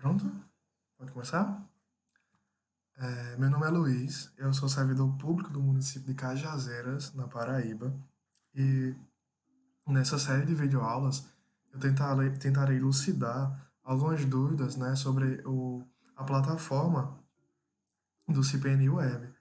Pronto? Pode começar? Meu nome é Luiz, eu sou servidor público do município de Cajazeiras, na Paraíba, e nessa série de videoaulas eu tentarei elucidar algumas dúvidas, né, sobre a plataforma do CPNI Web.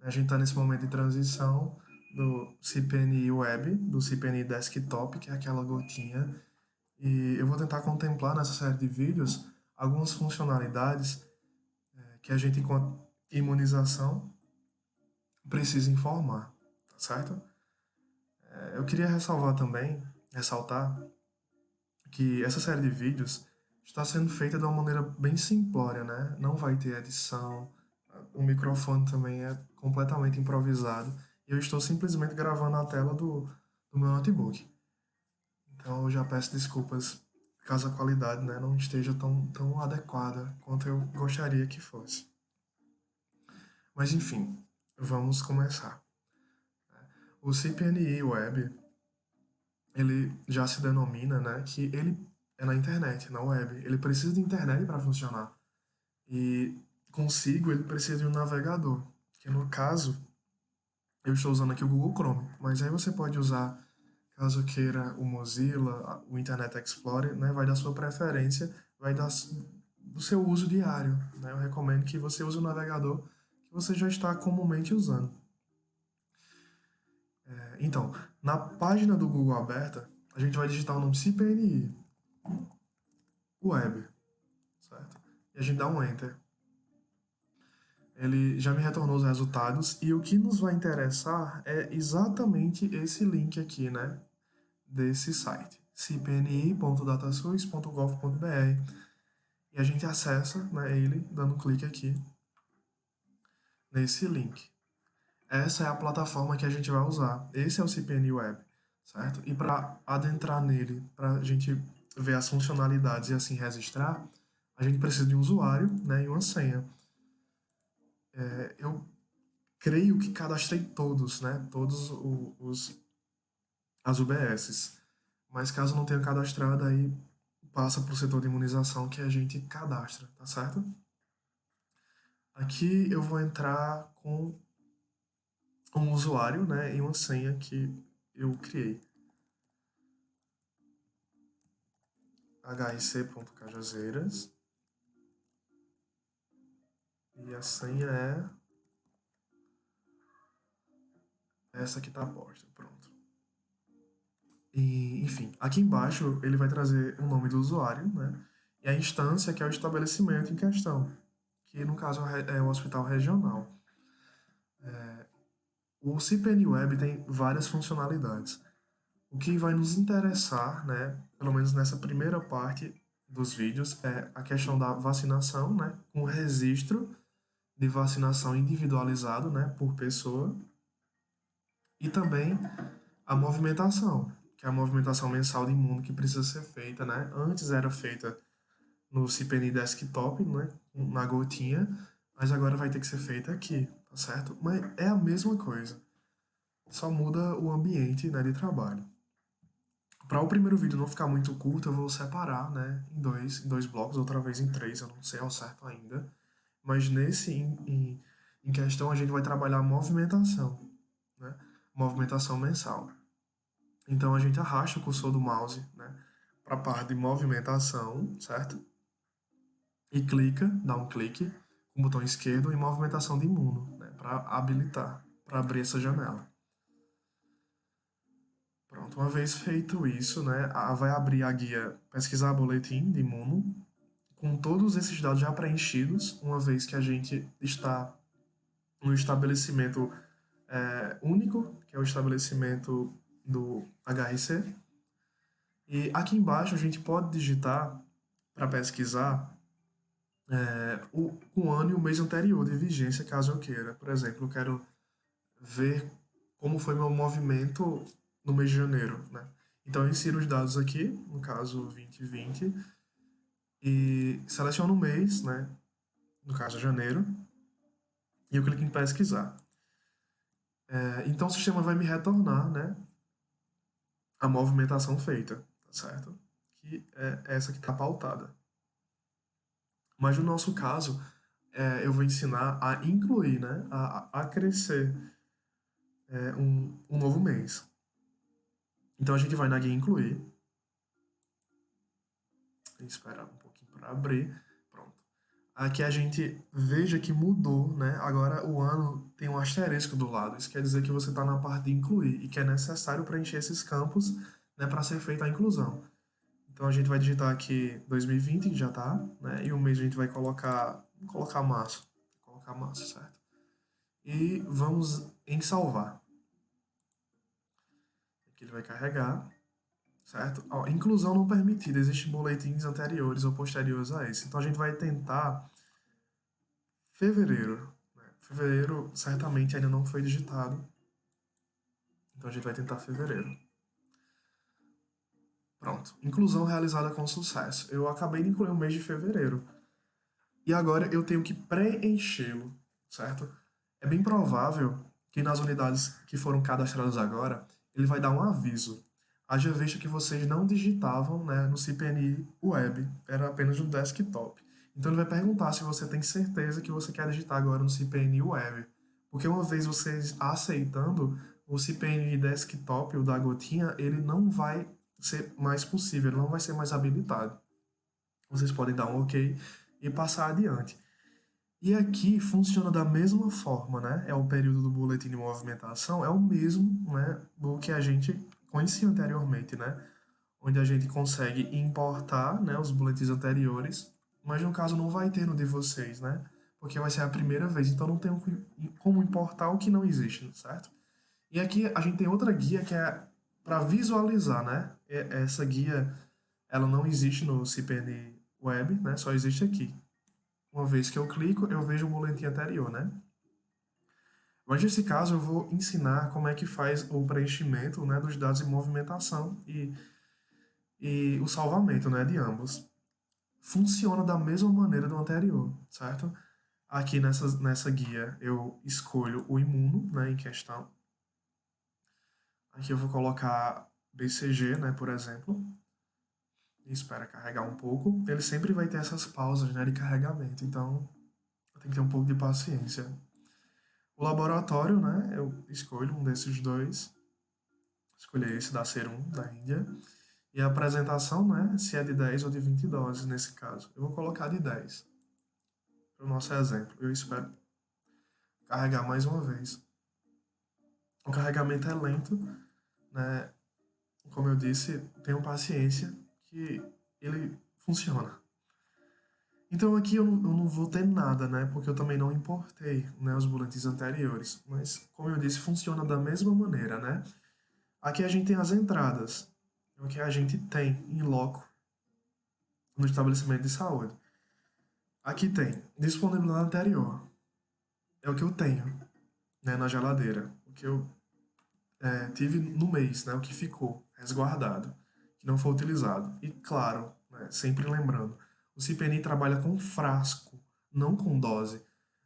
A gente está nesse momento de transição do CPNI Web, do CPNI Desktop, que é aquela gotinha, e eu vou tentar contemplar nessa série de vídeos algumas funcionalidades que a gente, enquanto imunização, precisa informar, tá certo? Eu queria ressaltar que essa série de vídeos está sendo feita de uma maneira bem simplória, né? Não vai ter edição, o microfone também é completamente improvisado e eu estou simplesmente gravando a tela do meu notebook. Então eu já peço desculpas caso a qualidade, né, não esteja tão adequada quanto eu gostaria que fosse. Mas enfim, vamos começar. O CPNI Web, ele já se denomina, né, que ele é na internet, na web. Ele precisa de internet para funcionar. E consigo, ele precisa de um navegador, que no caso, eu estou usando aqui o Google Chrome, mas aí você pode usar, caso queira, o Mozilla, o Internet Explorer, né, vai da sua preferência, do seu uso diário, né? Eu recomendo que você use o navegador que você já está comumente usando. Então, na página do Google aberta, a gente vai digitar o nome CPNI, Web, certo? E a gente dá um Enter. Ele já me retornou os resultados e o que nos vai interessar é exatamente esse link aqui, né? Desse site, cpni.datasus.gov.br. E a gente acessa, né, ele dando um clique aqui nesse link. Essa é a plataforma que a gente vai usar. Esse é o CPNI Web, certo? E para adentrar nele, para a gente ver as funcionalidades e assim registrar, a gente precisa de um usuário, né, e uma senha. Eu creio que cadastrei todos, né, as UBSs. Mas caso não tenha cadastrado, aí passa para o setor de imunização que a gente cadastra, tá certo? Aqui eu vou entrar com um usuário, né, e uma senha que eu criei. HIC.cajazeiras. E a senha é essa que está posta. Pronto. E, enfim, aqui embaixo ele vai trazer o nome do usuário, né? E a instância, que é o estabelecimento em questão, que no caso é o hospital regional. O CPN Web tem várias funcionalidades. O que vai nos interessar, né, pelo menos nessa primeira parte dos vídeos, é a questão da vacinação, né, com registro de vacinação individualizado, né, por pessoa, e também a movimentação, que é a movimentação mensal de imuno que precisa ser feita, né? Antes era feita no CPNI Desktop, né, na gotinha, mas agora vai ter que ser feita aqui, tá certo? Mas é a mesma coisa, só muda o ambiente, né, de trabalho. Para o primeiro vídeo não ficar muito curto, eu vou separar, né, em dois blocos, outra vez em três, eu não sei ao certo ainda. Mas nesse em questão a gente vai trabalhar a movimentação, né? Movimentação mensal. Então a gente arrasta o cursor do mouse, né, para a parte de movimentação, certo? E clica, dá um clique com o botão esquerdo em movimentação de imuno, né, para habilitar, para abrir essa janela. Pronto, uma vez feito isso, né, vai abrir a guia Pesquisar Boletim de Imuno, com todos esses dados já preenchidos, uma vez que a gente está no estabelecimento único, que é o estabelecimento do HRC. E aqui embaixo a gente pode digitar para pesquisar o ano e o mês anterior de vigência, caso eu queira. Por exemplo, eu quero ver como foi meu movimento no mês de janeiro, né? Então eu insiro os dados aqui, no caso 2020, e seleciono o mês, né? No caso janeiro, e eu clico em pesquisar. Então o sistema vai me retornar, né, a movimentação feita, tá certo? Que é essa que está pautada. Mas no nosso caso, eu vou ensinar a incluir, né? A crescer um novo mês. Então a gente vai na guia incluir. Esperar um pouquinho para abrir. Pronto. Aqui a gente veja que mudou, né? Agora o ano tem um asterisco do lado. Isso quer dizer que você está na parte de incluir e que é necessário preencher esses campos, né, para ser feita a inclusão. Então a gente vai digitar aqui 2020, que já tá, né? E o mês a gente vai colocar março. Colocar março, certo? E vamos em salvar. Aqui ele vai carregar, certo? Ó, inclusão não permitida. Existem boletins anteriores ou posteriores a esse. Então a gente vai tentar fevereiro, né? Fevereiro certamente ainda não foi digitado. Então a gente vai tentar fevereiro. Pronto. Inclusão realizada com sucesso. Eu acabei de incluir o mês de fevereiro. E agora eu tenho que preenchê-lo, certo? É bem provável que nas unidades que foram cadastradas agora, ele vai dar um aviso. Haja visto que vocês não digitavam, né, no CPNI Web, era apenas no desktop. Então ele vai perguntar se você tem certeza que você quer digitar agora no CPNI Web. Porque uma vez vocês aceitando, o CPNI Desktop, o da gotinha, ele não vai ser mais possível, ele não vai ser mais habilitado. Vocês podem dar um OK e passar adiante. E aqui funciona da mesma forma, né? É o período do boletim de movimentação, é o mesmo, né, do que a gente conhecia anteriormente, né? Onde a gente consegue importar, né, os boletins anteriores, mas no caso não vai ter no de vocês, né? Porque vai ser a primeira vez, então não tem como importar o que não existe, certo? E aqui a gente tem outra guia que é para visualizar, né? Essa guia, ela não existe no CPN Web, né? Só existe aqui. Uma vez que eu clico, eu vejo o boletim anterior, né? Mas nesse caso eu vou ensinar como é que faz o preenchimento, né, dos dados em movimentação e o salvamento, né, de ambos. Funciona da mesma maneira do anterior, certo? Aqui nessa guia eu escolho o imuno, né, em questão. Aqui eu vou colocar BCG, né, por exemplo. E espera carregar um pouco. Ele sempre vai ter essas pausas, né, de carregamento, então tem que ter um pouco de paciência. O laboratório, né? Eu escolho um desses dois. Escolhi esse da Serum, da Índia. E a apresentação, né? Se é de 10 ou de 20 doses nesse caso. Eu vou colocar de 10 para o nosso exemplo. Eu espero carregar mais uma vez. O carregamento é lento, né? Como eu disse, tenham paciência que ele funciona. Então aqui eu não vou ter nada, né? Porque eu também não importei, né, os boletins anteriores. Mas, como eu disse, funciona da mesma maneira, né? Aqui a gente tem as entradas, é o que a gente tem em loco no estabelecimento de saúde. Aqui tem disponibilidade anterior, é o que eu tenho, né, na geladeira, o que eu tive no mês, né, o que ficou resguardado, que não foi utilizado. E claro, né, sempre lembrando, o CPNI trabalha com frasco, não com dose.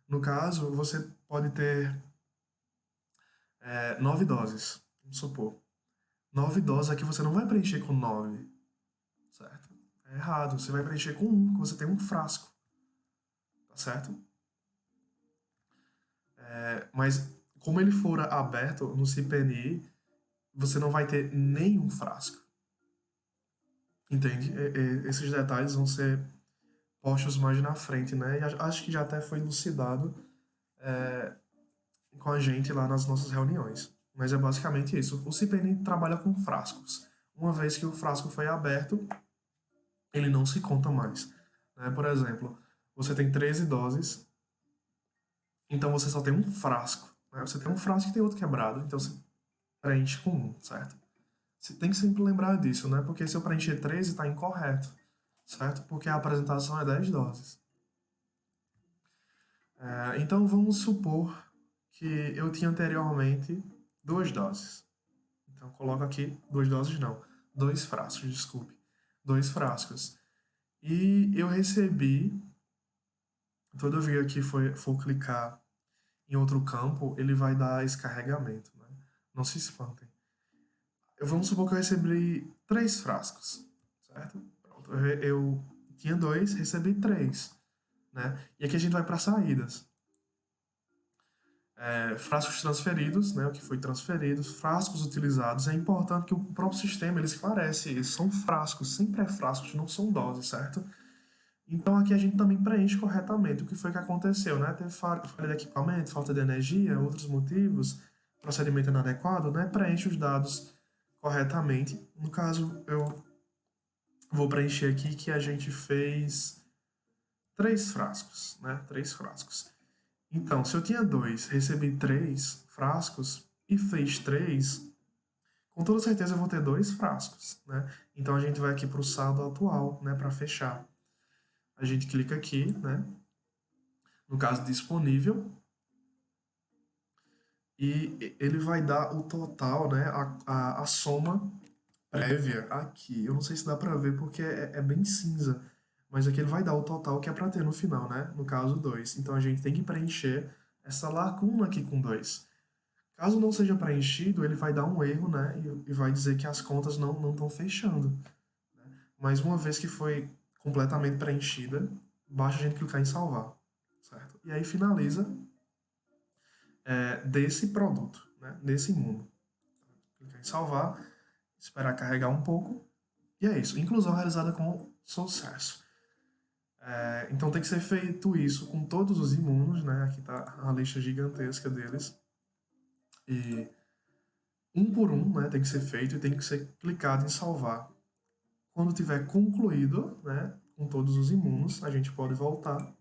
No caso, você pode ter 9 doses, vamos supor. 9 doses aqui você não vai preencher com 9, certo? É errado. Você vai preencher com um, que você tem um frasco, tá certo? Mas como ele for aberto no CPNI, você não vai ter nenhum frasco, entende? Esses detalhes vão ser postos mais na frente, né? E acho que já até foi elucidado com a gente lá nas nossas reuniões. Mas é basicamente isso. O CPNI trabalha com frascos. Uma vez que o frasco foi aberto, ele não se conta mais, né? Por exemplo, você tem 13 doses. Então você só tem um frasco, né? Você tem um frasco e tem outro quebrado, então você preenche com um, certo? Você tem que sempre lembrar disso, né? Porque se eu preencher 13 está incorreto, certo? Porque a apresentação é 10 doses. Então vamos supor que eu tinha anteriormente 2 doses. Então coloco aqui 2 doses não, 2 frascos, desculpe. 2 frascos. E eu recebi, toda vez que for clicar em outro campo, ele vai dar esse carregamento, né? Não se espantem. Vamos supor que eu recebi 3 frascos, certo? Pronto. Eu tinha 2, recebi 3. né? E aqui a gente vai para saídas. Frascos transferidos, né, o que foi transferido, frascos utilizados. É importante que o próprio sistema ele esclarece, eles são frascos, sempre é frascos, não são doses, certo? Então aqui a gente também preenche corretamente o que foi que aconteceu, né? Teve falha de equipamento, falta de energia, outros motivos, procedimento inadequado, né? Preenche os dados corretamente. No caso, eu vou preencher aqui que a gente fez 3 frascos, né? 3 frascos. Então, se eu tinha dois, recebi 3 frascos e fez três, com toda certeza eu vou ter 2 frascos, né? Então a gente vai aqui para o saldo atual, né? Para fechar. A gente clica aqui, né? No caso disponível, e ele vai dar o total, né? A soma prévia aqui. Eu não sei se dá para ver porque é bem cinza, mas aqui ele vai dar o total que é para ter no final, né? No caso 2. Então a gente tem que preencher essa lacuna aqui com 2. Caso não seja preenchido, ele vai dar um erro, né? E vai dizer que as contas não estão fechando. Mas uma vez que foi completamente preenchida, basta a gente clicar em salvar, certo? E aí finaliza desse produto, né? Desse mundo. Clicar em salvar, esperar carregar um pouco, e é isso. Inclusão realizada com sucesso. Então tem que ser feito isso com todos os imunos, né? Aqui está a lista gigantesca deles. E um por um, né? Tem que ser feito e tem que ser clicado em salvar. Quando tiver concluído, né? Com todos os imunos, a gente pode voltar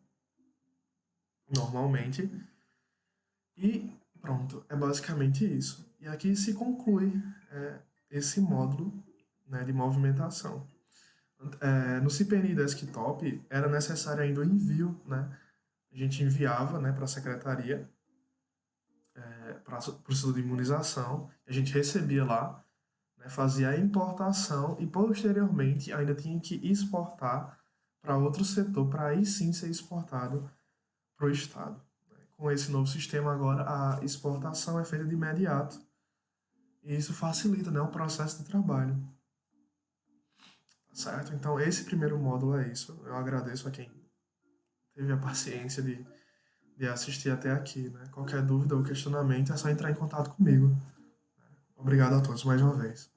normalmente. E pronto, é basicamente isso. E aqui se conclui esse módulo, né, de movimentação. No CPNI Desktop era necessário ainda o envio, né? A gente enviava, né, para a secretaria, para o estudo de imunização, a gente recebia lá, né, fazia a importação e posteriormente ainda tinha que exportar para outro setor, para aí sim ser exportado para o Estado. Com esse novo sistema agora, a exportação é feita de imediato e isso facilita, né, o processo de trabalho, tá certo? Então esse primeiro módulo é isso. Eu agradeço a quem teve a paciência de assistir até aqui, né? Qualquer dúvida ou questionamento é só entrar em contato comigo. Obrigado a todos mais uma vez.